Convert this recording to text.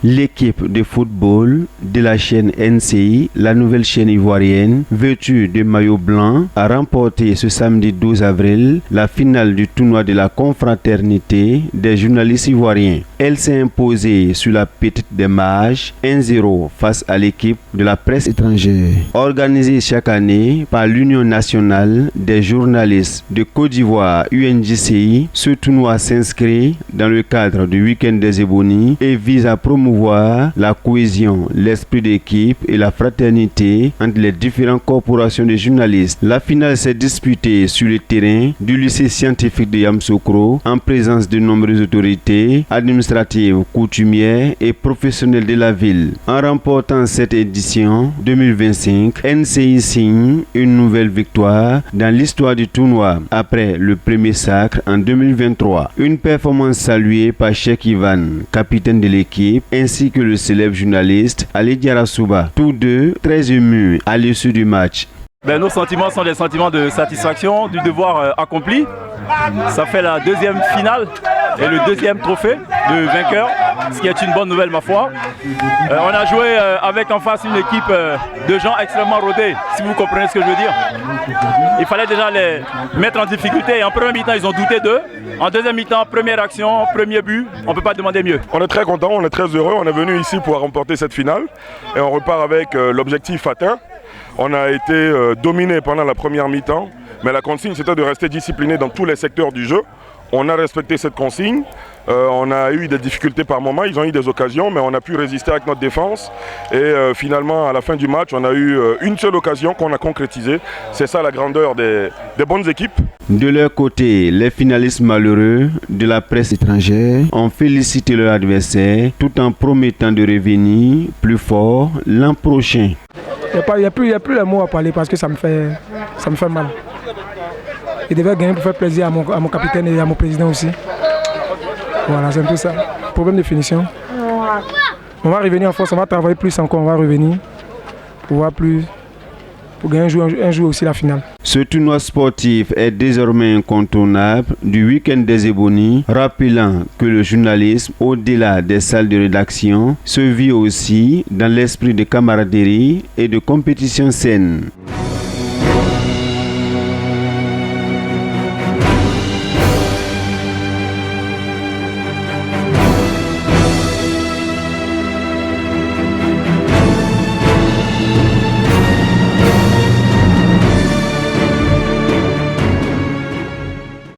L'équipe de football de la chaîne NCI, la nouvelle chaîne ivoirienne, vêtue de maillot blanc, a remporté ce samedi 12 avril la finale du tournoi de la confraternité des journalistes ivoiriens. Elle s'est imposée sur la petite des mages 1-0 face à l'équipe de la presse étrangère. Organisée chaque année par l'Union nationale des journalistes de Côte d'Ivoire UNJCI, ce tournoi s'inscrit dans le cadre du Week-end des Ebonies et vise à promouvoir la cohésion, l'esprit d'équipe et la fraternité entre les différentes corporations de journalistes. La finale s'est disputée sur le terrain du lycée scientifique de Yamoussoukro en présence de nombreuses autorités administratives, coutumières et professionnelles de la ville. En remportant cette édition 2025, NCI signe une nouvelle victoire dans l'histoire du tournoi après le premier sacre en 2023. Une performance saluée par Cheikh Ivan, capitaine de l'équipe, ainsi que le célèbre journaliste Ali Diarra-Souba, tous deux très émus à l'issue du match. Nos sentiments sont des sentiments de satisfaction, du devoir accompli. Ça fait la deuxième finale et le deuxième trophée de vainqueur, ce qui est une bonne nouvelle ma foi. On a joué avec en face une équipe de gens extrêmement rodés, si vous comprenez ce que je veux dire. Il fallait déjà les mettre en difficulté. En premier mi-temps, ils ont douté d'eux. En deuxième mi-temps, première action, premier but, on ne peut pas demander mieux. On est très content, on est très heureux. On est venu ici pour remporter cette finale et on repart avec l'objectif atteint. On a été dominé pendant la première mi-temps, mais la consigne c'était de rester discipliné dans tous les secteurs du jeu. On a respecté cette consigne, on a eu des difficultés par moments, ils ont eu des occasions, mais on a pu résister avec notre défense. Et finalement, à la fin du match, on a eu une seule occasion qu'on a concrétisée. C'est ça la grandeur des bonnes équipes. De leur côté, les finalistes malheureux de la presse étrangère ont félicité leur adversaire tout en promettant de revenir plus fort l'an prochain. Il n'y a plus les mots à parler parce que ça me fait mal. Il devait gagner pour faire plaisir à mon capitaine et à mon président aussi. Voilà, c'est tout ça. Problème de finition. On va revenir en force, on va travailler plus encore, on va revenir pour voir plus, pour gagner un jour aussi la finale. Ce tournoi sportif est désormais incontournable du Week-end des Ebonies, rappelant que le journalisme, au-delà des salles de rédaction, se vit aussi dans l'esprit de camaraderie et de compétition saine.